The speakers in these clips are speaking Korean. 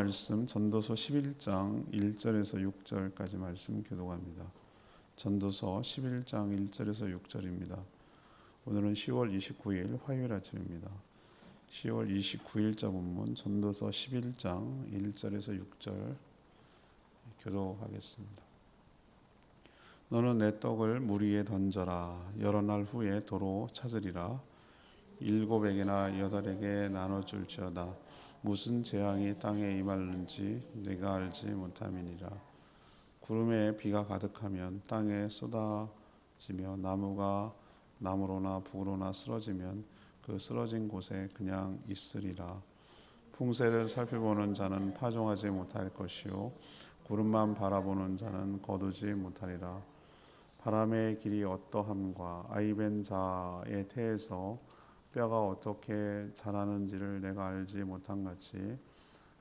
말씀 전도서 11장 1절에서 6절까지 말씀 교독합니다. 전도서 11장 1절에서 6절입니다. 오늘은 10월 29일 화요일 아침입니다. 10월 29일자 본문 전도서 11장 1절에서 6절 교독하겠습니다. 너는 내 떡을 물 위에 던져라. 여러 날 후에 도로 찾으리라. 7에게나 8에게 나눠줄지어다. 무슨 재앙이 땅에 임할는지 내가 알지 못함이니라. 구름에 비가 가득하면 땅에 쏟아지며 나무가 나무로나 북으로나 쓰러지면 그 쓰러진 곳에 그냥 있으리라. 풍세를 살펴보는 자는 파종하지 못할 것이요 구름만 바라보는 자는 거두지 못하리라. 바람의 길이 어떠함과 아이벤 자의 태에서 뼈가 어떻게 자라는지를 내가 알지 못한 같이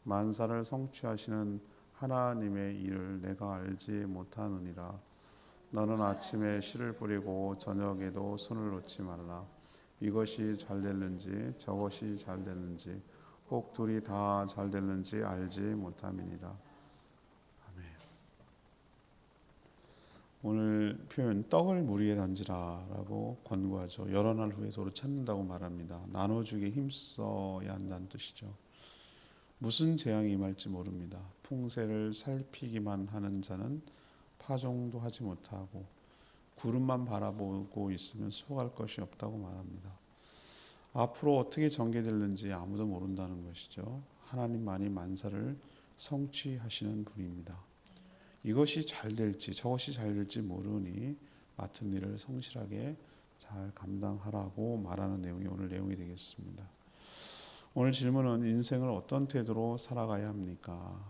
만사를 성취하시는 하나님의 일을 내가 알지 못하느니라. 너는 아침에 씨를 뿌리고 저녁에도 손을 놓지 말라. 이것이 잘 됐는지 저것이 잘 됐는지 혹 둘이 다 잘 됐는지 알지 못함이니라. 아멘. 오늘 표현 떡을 물 위에 던지라라고 권고하죠. 여러 날 후에 서로 찾는다고 말합니다. 나눠주기에 힘써야 한다는 뜻이죠. 무슨 재앙이 임할지 모릅니다. 풍세를 살피기만 하는 자는 파종도 하지 못하고 구름만 바라보고 있으면 수확할 것이 없다고 말합니다. 앞으로 어떻게 전개될는지 아무도 모른다는 것이죠. 하나님만이 만사를 성취하시는 분입니다. 이것이 잘 될지 저것이 잘 될지 모르니 맡은 일을 성실하게 잘 감당하라고 말하는 내용이 오늘 내용이 되겠습니다. 오늘 질문은 인생을 어떤 태도로 살아가야 합니까?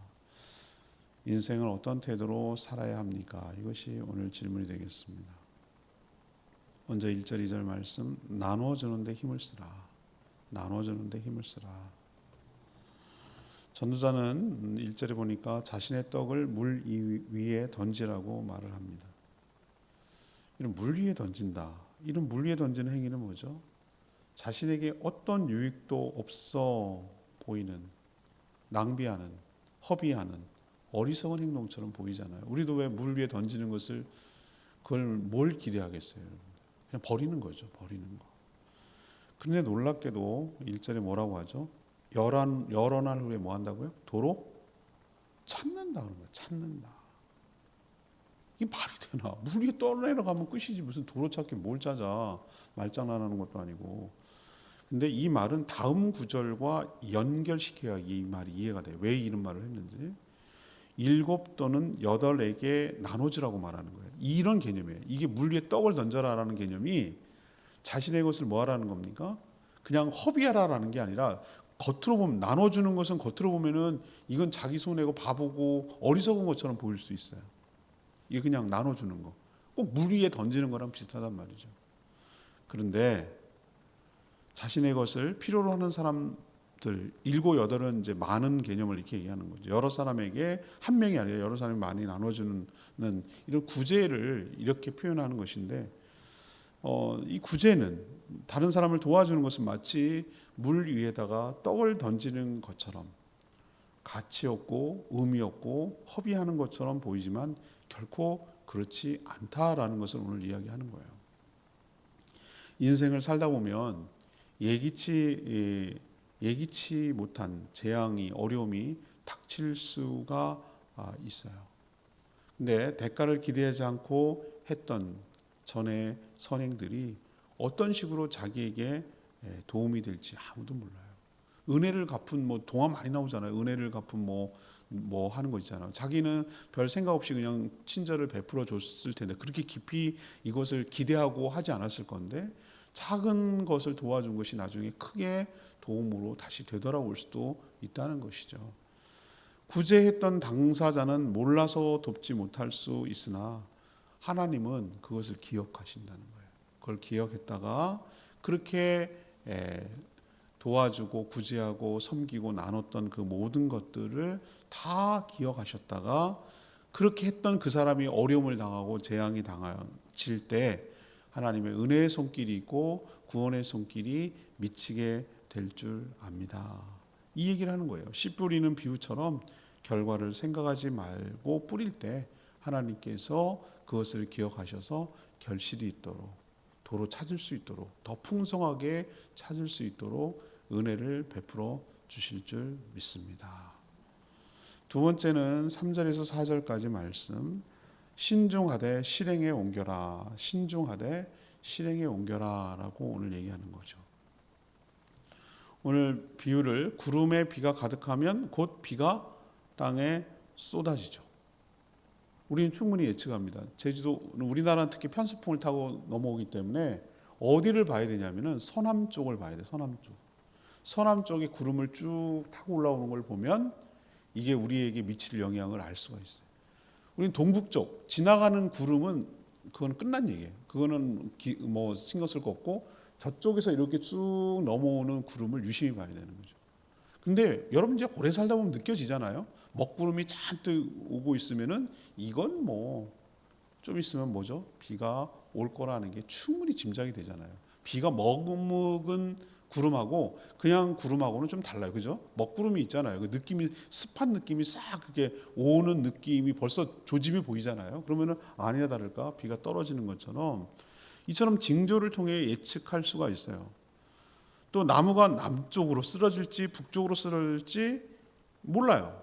인생을 어떤 태도로 살아야 합니까? 이것이 오늘 질문이 되겠습니다. 먼저 1절 2절 말씀, 나눠주는 데 힘을 쓰라. 나눠주는 데 힘을 쓰라. 전도자는 1절에 보니까 자신의 떡을 물 위에 던지라고 말을 합니다. 이런 물 위에 던진다. 이런 물 위에 던지는 행위는 뭐죠? 자신에게 어떤 유익도 없어 보이는, 낭비하는, 허비하는 어리석은 행동처럼 보이잖아요. 우리도 왜 물 위에 던지는 것을 그걸 뭘 기대하겠어요? 그냥 버리는 거죠. 버리는 거. 그런데 놀랍게도 1절에 뭐라고 하죠? 여러 날 후에 뭐 한다고요? 도로 찾는다 그런 거예요. 찾는다. 이게 말이 되나? 물 위에 떠내려가면 끝이지 무슨 도로 찾기 뭘 찾아. 말장난하는 것도 아니고. 근데 이 말은 다음 구절과 연결시켜야 이 말이 이해가 돼요. 왜 이런 말을 했는지. 7 또는 8에게 나눠주라고 말하는 거예요. 이런 개념이에요. 이게 물 위에 떡을 던져라라는 개념이 자신의 것을 뭐 하라는 겁니까? 그냥 허비하라라는 게 아니라 겉으로 보면 나눠주는 것은 겉으로 보면은 이건 자기 손해고 바보고 어리석은 것처럼 보일 수 있어요. 이게 그냥 나눠주는 거. 꼭 물 위에 던지는 거랑 비슷하단 말이죠. 그런데 자신의 것을 필요로 하는 사람들 7, 8은 이제 많은 개념을 이렇게 얘기하는 거죠. 여러 사람에게 한 명이 아니라 여러 사람이 많이 나눠주는 이런 구제를 이렇게 표현하는 것인데 이 구제는 다른 사람을 도와주는 것은 마치 물 위에다가 떡을 던지는 것처럼 가치 없고 의미 없고 허비하는 것처럼 보이지만 결코 그렇지 않다라는 것을 오늘 이야기하는 거예요. 인생을 살다 보면 예기치 못한 재앙이 어려움이 닥칠 수가 있어요. 근데 대가를 기대하지 않고 했던 전의 선행들이 어떤 식으로 자기에게 도움이 될지 아무도 몰라요. 은혜를 갚은 동화 많이 나오잖아요. 은혜를 갚은 뭐 하는 거 있잖아요. 자기는 별 생각 없이 그냥 친절을 베풀어 줬을 텐데 그렇게 깊이 이것을 기대하고 하지 않았을 건데 작은 것을 도와준 것이 나중에 크게 도움으로 다시 되돌아올 수도 있다는 것이죠. 구제했던 당사자는 몰라서 돕지 못할 수 있으나 하나님은 그것을 기억하신다는 거예요. 그걸 기억했다가 그렇게 도와주고 구제하고 섬기고 나눴던 그 모든 것들을 다 기억하셨다가 그렇게 했던 그 사람이 어려움을 당하고 재앙이 당하실 때 하나님의 은혜의 손길이 있고 구원의 손길이 미치게 될 줄 압니다. 이 얘기를 하는 거예요. 씨 뿌리는 비유처럼 결과를 생각하지 말고 뿌릴 때 하나님께서 그것을 기억하셔서 결실이 있도록, 도로 찾을 수 있도록, 더 풍성하게 찾을 수 있도록 은혜를 베풀어 주실 줄 믿습니다. 두 번째는 3절에서 4절까지 말씀, 신중하되 실행에 옮겨라, 신중하되 실행에 옮겨라 라고 오늘 얘기하는 거죠. 오늘 비유를 구름에 비가 가득하면 곧 비가 땅에 쏟아지죠. 우리는 충분히 예측합니다. 제주도, 우리나라는 특히 편서풍을 타고 넘어오기 때문에 어디를 봐야 되냐면은 서남 쪽을 봐야 돼요. 서남 쪽. 서남 쪽에 구름을 쭉 타고 올라오는 걸 보면 이게 우리에게 미칠 영향을 알 수가 있어요. 우리는 동북쪽 지나가는 구름은 그건 끝난 얘기예요. 그거는 뭐 신경 쓸 거 없고 저쪽에서 이렇게 쭉 넘어오는 구름을 유심히 봐야 되는 거죠. 근데 여러분 이제 오래 살다 보면 느껴지잖아요. 먹구름이 잔뜩 오고 있으면은 이건 뭐 좀 있으면 뭐죠? 비가 올 거라는 게 충분히 짐작이 되잖아요. 비가 머금은 구름하고 그냥 구름하고는 좀 달라요. 그죠? 먹구름이 있잖아요. 그 느낌이 습한 느낌이 싹 그게 오는 느낌이 벌써 조짐이 보이잖아요. 그러면은 아니나 다를까 비가 떨어지는 것처럼 이처럼 징조를 통해 예측할 수가 있어요. 또 나무가 남쪽으로 쓰러질지 북쪽으로 쓰러질지 몰라요.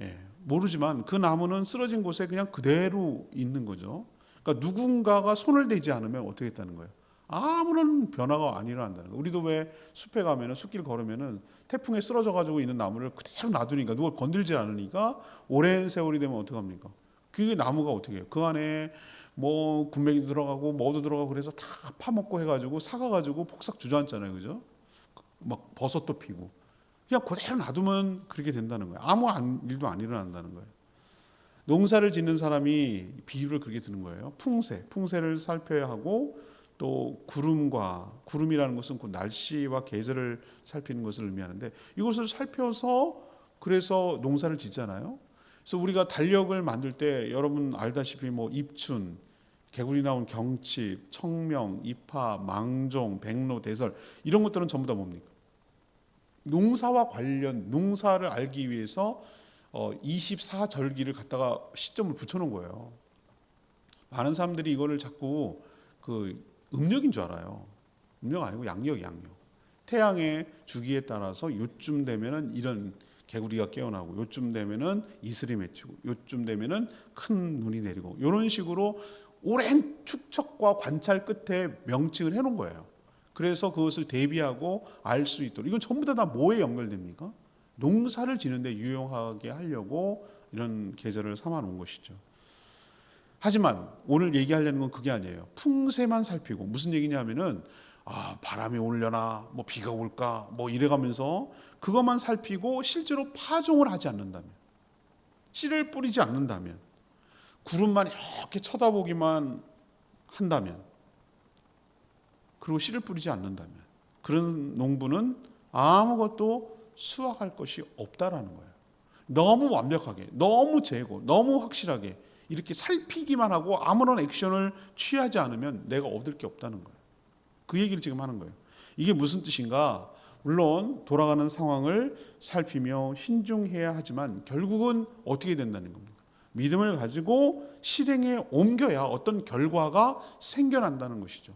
예, 모르지만 그 나무는 쓰러진 곳에 그냥 그대로 있는 거죠. 그러니까 누군가가 손을 대지 않으면 어떻게 했다는 거예요? 아무런 변화가 안 일어난다는 거예요. 우리도 왜 숲에 가면은 숲길 걸으면은 태풍에 쓰러져 가지고 있는 나무를 그대로 놔두니까 누가 건들지 않으니까 오랜 세월이 되면 어떻게 합니까? 그게 나무가 어떻게 해요? 그 안에 뭐 군뱅이도 들어가고 뭐도 들어가고 그래서 다 파먹고 해가지고 사가가지고 폭삭 주저앉잖아요, 그죠? 막 버섯도 피고 그냥 그대로 놔두면 그렇게 된다는 거예요. 아무 일도 안 일어난다는 거예요. 농사를 짓는 사람이 비유를 그렇게 드는 거예요. 풍세를 살펴야 하고 또 구름이라는 것은 그 날씨와 계절을 살피는 것을 의미하는데 이것을 살펴서 그래서 농사를 짓잖아요. 그래서 우리가 달력을 만들 때 여러분 알다시피 뭐 입춘, 개구리 나온 경칩, 청명, 입하, 망종, 백로, 대설 이런 것들은 전부 다 뭡니까? 농사와 관련 농사를 알기 위해서 24절기를 갖다가 시점을 붙여놓은 거예요. 많은 사람들이 이거를 자꾸 그 음력인 줄 알아요. 음력 아니고 양력. 태양의 주기에 따라서 요쯤 되면은 이런 개구리가 깨어나고 요쯤 되면은 이슬이 맺히고 요쯤 되면은 큰 눈이 내리고 이런 식으로 오랜 추측과 관찰 끝에 명칭을 해놓은 거예요. 그래서 그것을 대비하고 알 수 있도록 이건 전부 다 뭐에 연결됩니까? 농사를 지는데 유용하게 하려고 이런 계절을 삼아놓은 것이죠. 하지만 오늘 얘기하려는 건 그게 아니에요. 풍세만 살피고 무슨 얘기냐면은 바람이 오려나 뭐 비가 올까 뭐 이래가면서 그것만 살피고 실제로 파종을 하지 않는다면 씨를 뿌리지 않는다면 구름만 이렇게 쳐다보기만 한다면 그리고 씨를 뿌리지 않는다면 그런 농부는 아무것도 수확할 것이 없다라는 거예요. 너무 완벽하게 너무 재고 너무 확실하게 이렇게 살피기만 하고 아무런 액션을 취하지 않으면 내가 얻을 게 없다는 거예요. 그 얘기를 지금 하는 거예요. 이게 무슨 뜻인가? 물론 돌아가는 상황을 살피며 신중해야 하지만 결국은 어떻게 된다는 겁니까? 믿음을 가지고 실행에 옮겨야 어떤 결과가 생겨난다는 것이죠.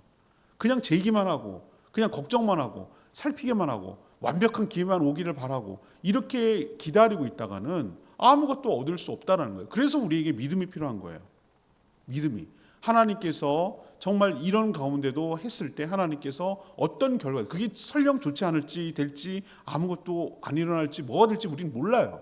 그냥 재기만 하고 그냥 걱정만 하고 살피기만 하고 완벽한 기회만 오기를 바라고 이렇게 기다리고 있다가는 아무것도 얻을 수 없다는 거예요. 그래서 우리에게 믿음이 필요한 거예요. 믿음이. 하나님께서 정말 이런 가운데도 했을 때 하나님께서 어떤 결과, 그게 설령 좋지 않을지 될지 아무것도 안 일어날지 뭐가 될지 우리는 몰라요.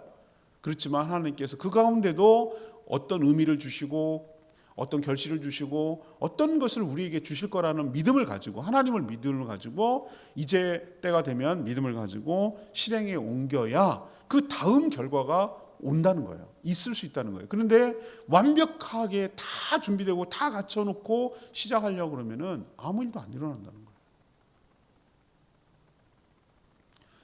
그렇지만 하나님께서 그 가운데도 어떤 의미를 주시고 어떤 결실을 주시고 어떤 것을 우리에게 주실 거라는 믿음을 가지고 하나님을 믿음을 가지고 이제 때가 되면 믿음을 가지고 실행에 옮겨야 그 다음 결과가 온다는 거예요. 있을 수 있다는 거예요. 그런데 완벽하게 다 준비되고 다 갖춰놓고 시작하려고 그러면은 아무 일도 안 일어난다는 거예요.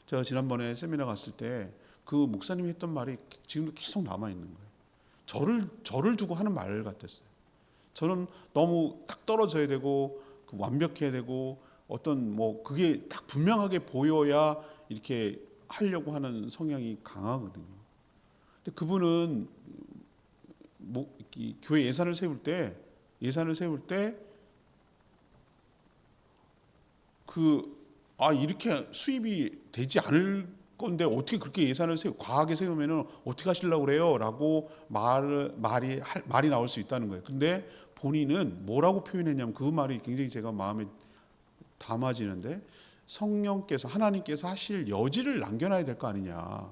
제가 지난번에 세미나 갔을 때 그 목사님이 했던 말이 지금도 계속 남아 있는 거예요. 저를 두고 하는 말 같았어요. 저는 너무 딱 떨어져야 되고 완벽해야 되고 어떤 뭐 그게 딱 분명하게 보여야 이렇게 하려고 하는 성향이 강하거든요. 근데 그분은 이 교회 예산을 세울 때 이렇게 수입이 되지 않을 건데 어떻게 그렇게 예산을 과하게 세우면은 어떻게 하시려고 그래요?라고 말이 나올 수 있다는 거예요. 근데 본인은 뭐라고 표현했냐면 그 말이 굉장히 제가 마음에 담아지는데, 성령께서 하나님께서 하실 여지를 남겨놔야 될 거 아니냐.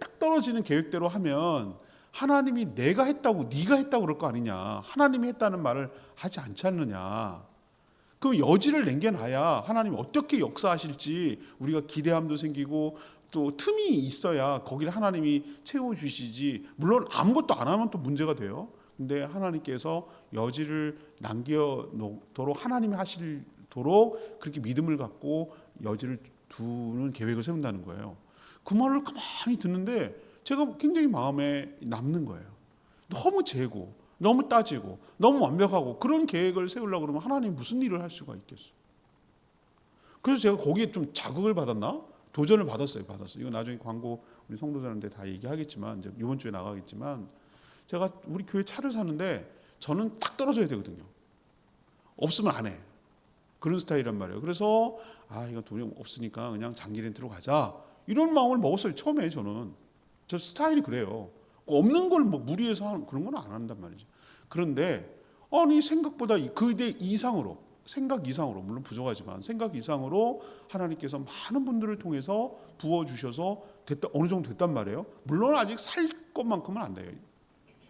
딱 떨어지는 계획대로 하면 하나님이 내가 했다고 네가 했다고 그럴 거 아니냐. 하나님이 했다는 말을 하지 않지 않느냐. 그 여지를 남겨놔야 하나님이 어떻게 역사하실지 우리가 기대함도 생기고 또 틈이 있어야 거기를 하나님이 채워주시지. 물론 아무것도 안 하면 또 문제가 돼요. 근데 하나님께서 여지를 남겨놓도록 하나님이 하시도록 그렇게 믿음을 갖고 여지를 두는 계획을 세운다는 거예요. 그 말을 가만히 듣는데 제가 굉장히 마음에 남는 거예요. 너무 재고 너무 따지고 너무 완벽하고 그런 계획을 세우려고 그러면 하나님 무슨 일을 할 수가 있겠어요. 그래서 제가 거기에 좀 자극을 받았나? 도전을 받았어요. 이거 나중에 광고 우리 성도들한테 다 얘기하겠지만, 이제 이번 주에 나가겠지만, 제가 우리 교회 차를 사는데 저는 딱 떨어져야 되거든요. 없으면 안 해. 그런 스타일이란 말이에요. 그래서 이거 돈이 없으니까 그냥 장기 렌트로 가자, 이런 마음을 먹었어요. 처음에 저는. 저 스타일이 그래요. 없는 걸 무리해서 하는 그런 건 안 한단 말이죠. 그런데 생각보다 생각 이상으로, 물론 부족하지만 생각 이상으로 하나님께서 많은 분들을 통해서 부어주셔서 어느 정도 됐단 말이에요. 물론 아직 살 것만큼은 안 돼요.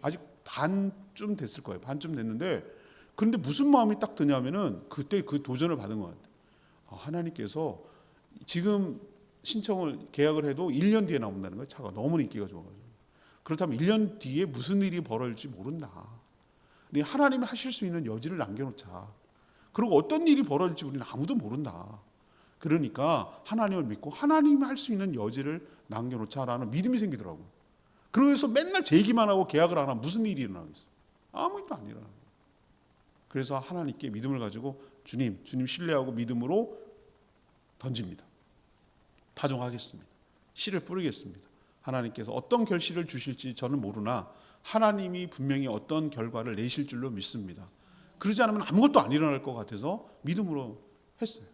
아직 반쯤 됐을 거예요. 반쯤 됐는데, 그런데 무슨 마음이 딱 드냐면은 그때 그 도전을 받은 것 같아요. 하나님께서 지금 계약을 해도 1년 뒤에 나온다는 거예요. 차가 너무 인기가 좋아가지고. 그렇다면 1년 뒤에 무슨 일이 벌어질지 모른다. 하나님이 하실 수 있는 여지를 남겨놓자. 그리고 어떤 일이 벌어질지 우리는 아무도 모른다. 그러니까 하나님을 믿고 하나님이 할 수 있는 여지를 남겨놓자라는 믿음이 생기더라고요. 그래서 맨날 제 얘기만 하고 계약을 안 하면 무슨 일이 일어나겠어요? 아무 일도 안 일어나요. 그래서 하나님께 믿음을 가지고 주님 신뢰하고 믿음으로 던집니다. 파종하겠습니다. 씨를 뿌리겠습니다. 하나님께서 어떤 결실을 주실지 저는 모르나 하나님이 분명히 어떤 결과를 내실 줄로 믿습니다. 그러지 않으면 아무것도 안 일어날 것 같아서 믿음으로 했어요.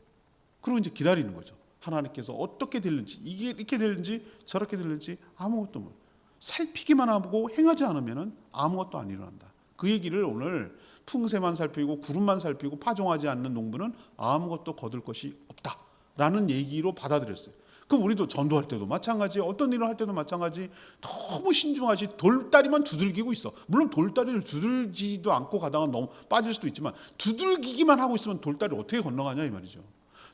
그리고 이제 기다리는 거죠. 하나님께서 어떻게 될는지, 이게 이렇게 될는지 저렇게 될는지 아무것도 모르고 살피기만 하고 행하지 않으면 아무것도 안 일어난다. 그 얘기를 오늘 풍세만 살피고 구름만 살피고 파종하지 않는 농부는 아무것도 거둘 것이 없다라는 얘기로 받아들였어요. 그럼 우리도 전도할 때도 마찬가지, 어떤 일을 할 때도 마찬가지, 너무 신중하지 돌다리만 두들기고 있어. 물론 돌다리를 두들지도 않고 가다가 너무 빠질 수도 있지만 두들기기만 하고 있으면 돌다리를 어떻게 건너가냐 이 말이죠.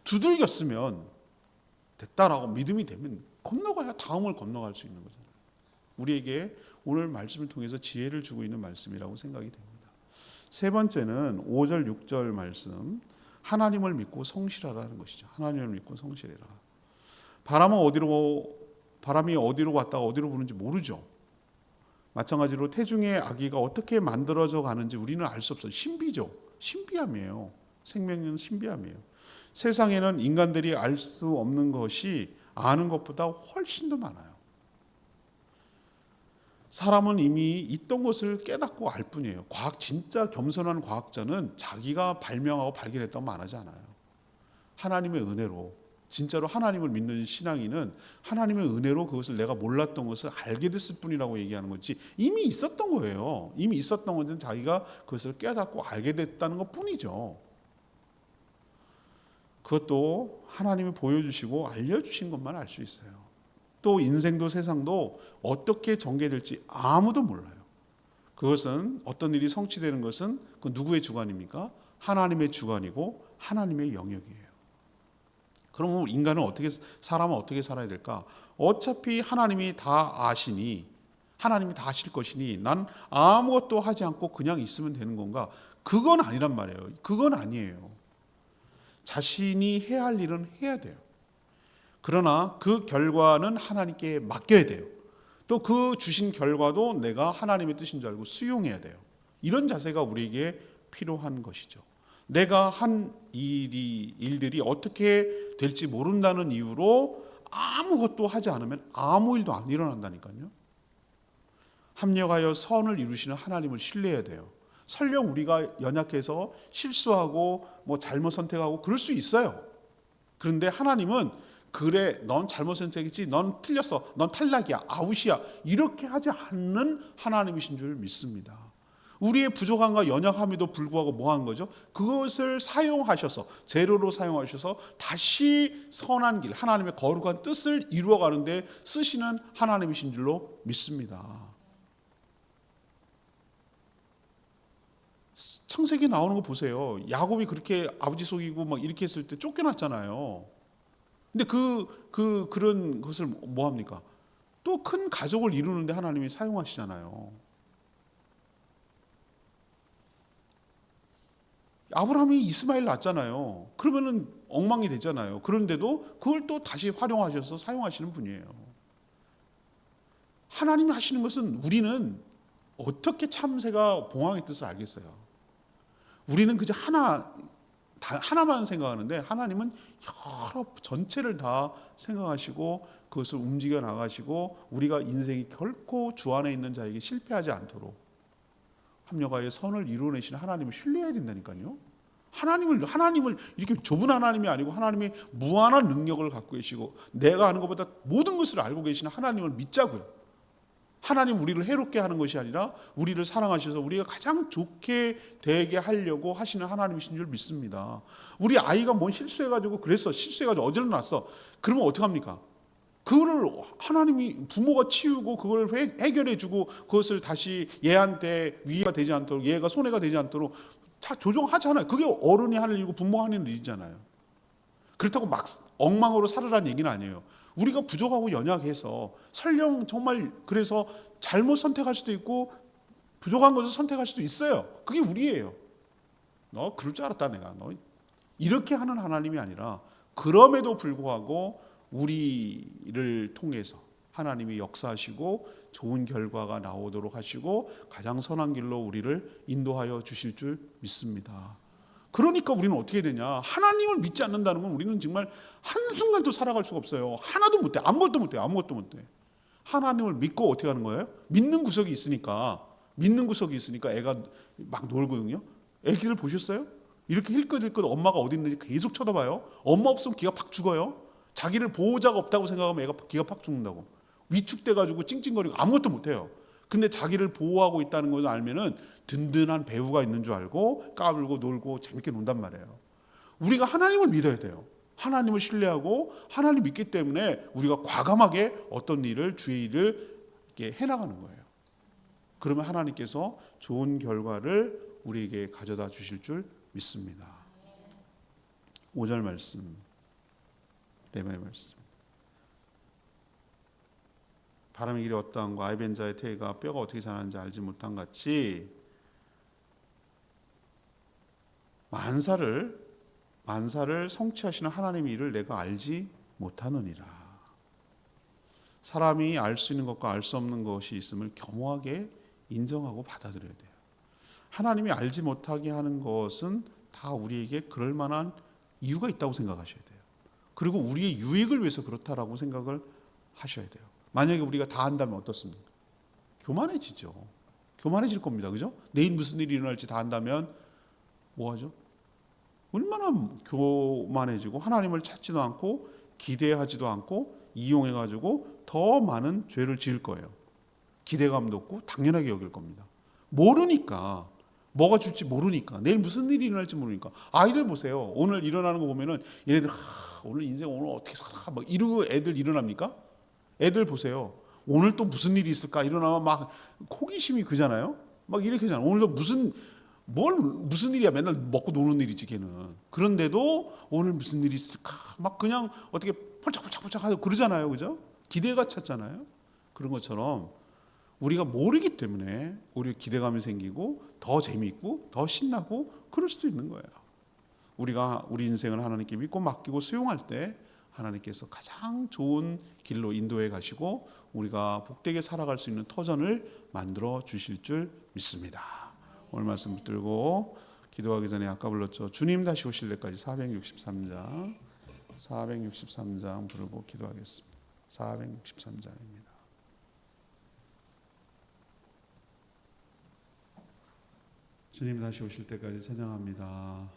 두들겼으면 됐다라고 믿음이 되면 건너가야 다음을 건너갈 수 있는 거잖아요. 우리에게 오늘 말씀을 통해서 지혜를 주고 있는 말씀이라고 생각이 됩니다. 세 번째는 5절 6절 말씀, 하나님을 믿고 성실하라는 것이죠. 하나님을 믿고 성실해라. 바람이 어디로 갔다가 어디로 부는지 모르죠. 마찬가지로 태중의 아기가 어떻게 만들어져 가는지 우리는 알 수 없어요. 신비죠. 신비함이에요. 생명은 신비함이에요. 세상에는 인간들이 알 수 없는 것이 아는 것보다 훨씬 더 많아요. 사람은 이미 있던 것을 깨닫고 알 뿐이에요. 진짜 겸손한 과학자는 자기가 발명하고 발견했다고 말하지 않아요. 하나님의 은혜로, 진짜로 하나님을 믿는 신앙인은 하나님의 은혜로 그것을 내가 몰랐던 것을 알게 됐을 뿐이라고 얘기하는 거지, 이미 있었던 거예요. 이미 있었던 것은 자기가 그것을 깨닫고 알게 됐다는 것 뿐이죠. 그것도 하나님이 보여주시고 알려주신 것만 알 수 있어요. 또 인생도 세상도 어떻게 전개될지 아무도 몰라요. 그것은 어떤 일이 성취되는 것은 그 누구의 주관입니까? 하나님의 주관이고 하나님의 영역이에요. 그럼 사람은 어떻게 살아야 될까? 어차피 하나님이 다 아시니, 하나님이 다 아실 것이니 난 아무것도 하지 않고 그냥 있으면 되는 건가? 그건 아니란 말이에요. 그건 아니에요. 자신이 해야 할 일은 해야 돼요. 그러나 그 결과는 하나님께 맡겨야 돼요. 또 그 주신 결과도 내가 하나님의 뜻인 줄 알고 수용해야 돼요. 이런 자세가 우리에게 필요한 것이죠. 내가 한 일들이 어떻게 될지 모른다는 이유로 아무것도 하지 않으면 아무 일도 안 일어난다니까요. 합력하여 선을 이루시는 하나님을 신뢰해야 돼요. 설령 우리가 연약해서 실수하고 뭐 잘못 선택하고 그럴 수 있어요. 그런데 하나님은 그래 넌 잘못 선택했지, 넌 틀렸어, 넌 탈락이야, 아웃이야, 이렇게 하지 않는 하나님이신 줄 믿습니다. 우리의 부족함과 연약함에도 불구하고 뭐 한 거죠? 그것을 사용하셔서, 재료로 사용하셔서 다시 선한 길, 하나님의 거룩한 뜻을 이루어가는데 쓰시는 하나님이신 줄로 믿습니다. 창세기 나오는 거 보세요. 야곱이 그렇게 아버지 속이고 막 이렇게 했을 때 쫓겨났잖아요. 근데 그런 것을 뭐 합니까? 또 큰 가족을 이루는데 하나님이 사용하시잖아요. 아브라함이 이스마엘 낳았잖아요. 그러면은 엉망이 되잖아요. 그런데도 그걸 또 다시 활용하셔서 사용하시는 분이에요. 하나님이 하시는 것은 우리는 어떻게 참새가 봉황의 뜻을 알겠어요. 우리는 그저 하나만 생각하는데 하나님은 여러 전체를 다 생각하시고 그것을 움직여 나가시고 우리가 인생이 결코 주 안에 있는 자에게 실패하지 않도록 합력하여 선을 이루어내시는 하나님을 신뢰해야 된다니까요. 하나님을 이렇게 좁은 하나님이 아니고 하나님이 무한한 능력을 갖고 계시고 내가 아는 것보다 모든 것을 알고 계시는 하나님을 믿자고요. 하나님 우리를 해롭게 하는 것이 아니라 우리를 사랑하셔서 우리가 가장 좋게 되게 하려고 하시는 하나님이신 줄 믿습니다. 우리 아이가 뭔 실수해가지고 실수해가지고 어제는 났어. 그러면 어떡합니까? 그거를 하나님이 부모가 치우고 그걸 해결해주고 그것을 다시 얘한테 위해가 되지 않도록 얘가 손해가 되지 않도록 다 조정하잖아요. 그게 어른이 하는 일이고 부모가 하는 일이잖아요. 그렇다고 막 엉망으로 살으라는 얘기는 아니에요. 우리가 부족하고 연약해서 설령 정말 그래서 잘못 선택할 수도 있고 부족한 것을 선택할 수도 있어요. 그게 우리예요. 너 그럴 줄 알았다 내가. 너 이렇게 하는 하나님이 아니라 그럼에도 불구하고 우리를 통해서 하나님이 역사하시고 좋은 결과가 나오도록 하시고 가장 선한 길로 우리를 인도하여 주실 줄 믿습니다. 그러니까 우리는 어떻게 되냐? 하나님을 믿지 않는다는 건 우리는 정말 한순간도 살아갈 수가 없어요. 하나도 못해. 아무것도 못해. 아무것도 못해. 하나님을 믿고 어떻게 하는 거예요? 믿는 구석이 있으니까 애가 막 놀거든요. 애기들 보셨어요? 이렇게 힐끗힐끗 엄마가 어디 있는지 계속 쳐다봐요. 엄마 없으면 기가 팍 죽어요. 자기를 보호자가 없다고 생각하면 애가 기가 팍 죽는다고. 위축돼가지고 찡찡거리고 아무것도 못해요. 근데 자기를 보호하고 있다는 것을 알면은 든든한 배우가 있는 줄 알고 까불고 놀고 재밌게 논단 말이에요. 우리가 하나님을 믿어야 돼요. 하나님을 신뢰하고 하나님 믿기 때문에 우리가 과감하게 어떤 일을 주의 일을 이렇게 해나가는 거예요. 그러면 하나님께서 좋은 결과를 우리에게 가져다 주실 줄 믿습니다. 5절 말씀, 레마의 말씀. 바람의 길이 어떠한고 아이벤 자의 태가 뼈가 어떻게 자라는지 알지 못한 같이 만사를 성취하시는 하나님의 일을 내가 알지 못하느니라. 사람이 알 수 있는 것과 알 수 없는 것이 있음을 겸허하게 인정하고 받아들여야 돼요. 하나님이 알지 못하게 하는 것은 다 우리에게 그럴 만한 이유가 있다고 생각하셔야 돼요. 그리고 우리의 유익을 위해서 그렇다라고 생각을 하셔야 돼요. 만약에 우리가 다 한다면 어떻습니까? 교만해지죠. 교만해질 겁니다. 그죠? 내일 무슨 일이 일어날지 다 한다면 뭐 하죠? 얼마나 교만해지고 하나님을 찾지도 않고 기대하지도 않고 이용해가지고 더 많은 죄를 지을 거예요. 기대감도 없고 당연하게 여길 겁니다. 모르니까. 뭐가 줄지 모르니까. 내일 무슨 일이 일어날지 모르니까. 아이들 보세요. 오늘 일어나는 거 보면은 얘네들 오늘 인생 오늘 어떻게 살아 막 이러고 애들 일어납니까? 애들 보세요. 오늘 또 무슨 일이 있을까? 일어나면 막 호기심이 그잖아요. 막 이렇게 하잖아요. 오늘도 무슨 일이야? 맨날 먹고 노는 일이지 걔는. 그런데도 오늘 무슨 일이 있을까? 막 그냥 어떻게 펄짝펄짝펄짝 하고 그러잖아요. 그죠? 기대가 찼잖아요. 그런 것처럼 우리가 모르기 때문에 우리 기대감이 생기고 더 재미있고 더 신나고 그럴 수도 있는 거예요. 우리가 우리 인생을 하나님께 믿고 맡기고 수용할 때 하나님께서 가장 좋은 길로 인도해 가시고 우리가 복되게 살아갈 수 있는 터전을 만들어 주실 줄 믿습니다. 오늘 말씀 붙들고 기도하기 전에 아까 불렀죠. 주님 다시 오실 때까지 463장 463장 부르고 기도하겠습니다. 463장입니다. 주님 다시 오실 때까지 찬양합니다.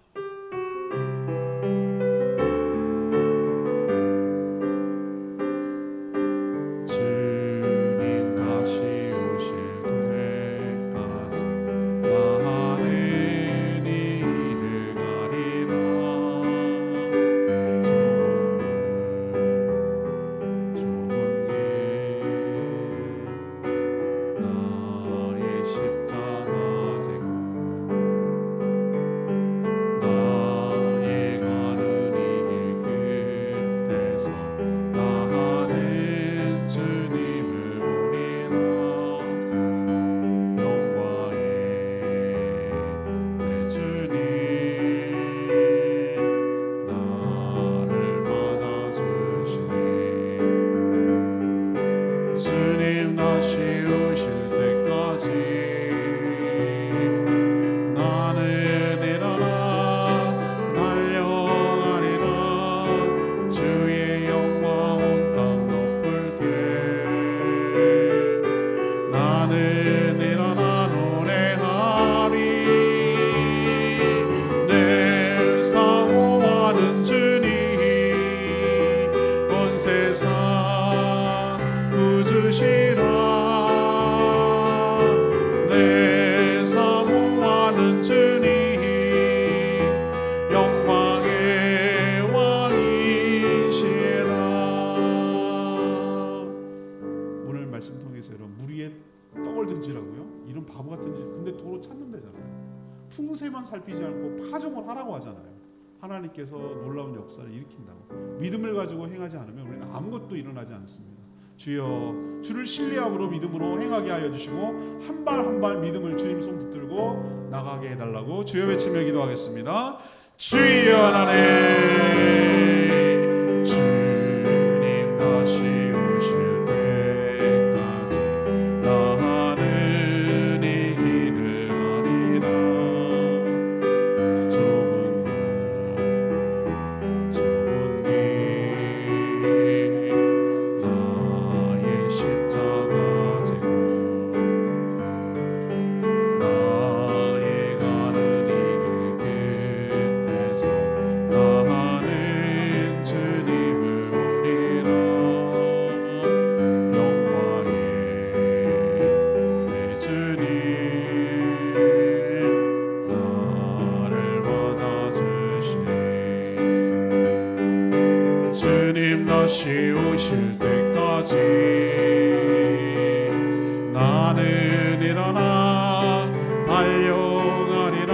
풍세만 살피지 않고 파종을 하라고 하잖아요. 하나님께서 놀라운 역사를 일으킨다고. 믿음을 가지고 행하지 않으면 우리는 아무것도 일어나지 않습니다. 주여, 주를 신뢰함으로 믿음으로 행하게 하여 주시고 한 발 한 발 믿음을 주님 손 붙들고 나가게 해달라고 주여 외치며 기도하겠습니다. 주여 하나님, 주님 다시 오실 때까지 나는 이 길을 가리라. 좁은 길 나의 십자가 지고 나의 가는 이 길 끝에서 나는 주님을 보리라. 영광의 내 주님 나를 받아주시네. 주님 다시 오실 때까지 나는 일어나 달려가리라.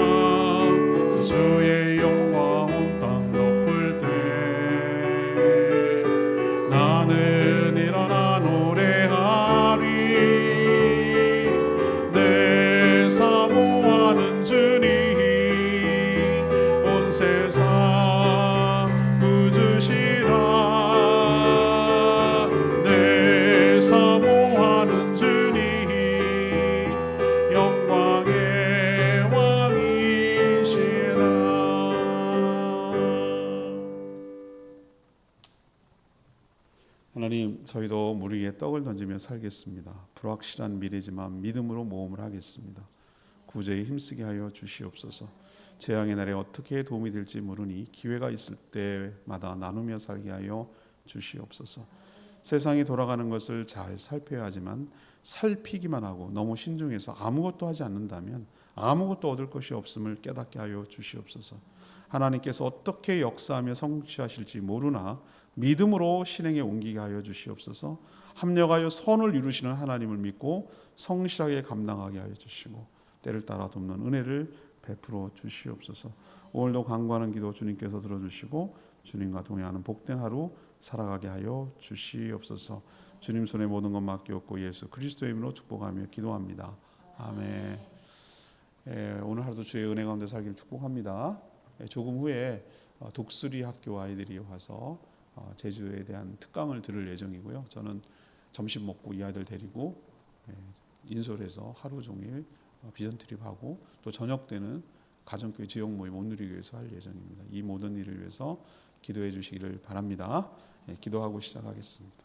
주의 영광 온 땅 덮을 때 나는 일어나 노래하리. 내 사모하는 주님 온 세상 부주시라. 내 사모하는 주님 영광의 왕이시라. 하나님, 저희도 물 위에 떡을 던지며 살겠습니다. 불확실한 미래지만 믿음으로 모험을 하겠습니다. 구제에 힘쓰게 하여 주시옵소서. 재앙의 날에 어떻게 도움이 될지 모르니 기회가 있을 때마다 나누며 살게 하여 주시옵소서. 세상이 돌아가는 것을 잘 살펴야 하지만 살피기만 하고 너무 신중해서 아무것도 하지 않는다면 아무것도 얻을 것이 없음을 깨닫게 하여 주시옵소서. 하나님께서 어떻게 역사하며 성취하실지 모르나 믿음으로 실행에 옮기게 하여 주시옵소서. 합력하여 선을 이루시는 하나님을 믿고 성실하게 감당하게 하여 주시고 때를 따라 돕는 은혜를 베풀어 주시옵소서. 오늘도 간구하는 기도 주님께서 들어주시고 주님과 동행하는 복된 하루 살아가게 하여 주시옵소서. 주님 손에 모든 것 맡기옵고 예수 그리스도의 이름으로 축복하며 기도합니다. 아멘. 오늘 하루도 주의 은혜 가운데 살기를 축복합니다. 조금 후에 독수리 학교 아이들이 와서 제주에 대한 특강을 들을 예정이고요. 저는 점심 먹고 이 아이들 데리고 인솔에서 하루 종일 비전 트립하고 또 저녁 때는 가정교회 지역 모임 온누리교회에서 할 예정입니다. 이 모든 일을 위해서 기도해 주시기를 바랍니다. 기도하고 시작하겠습니다.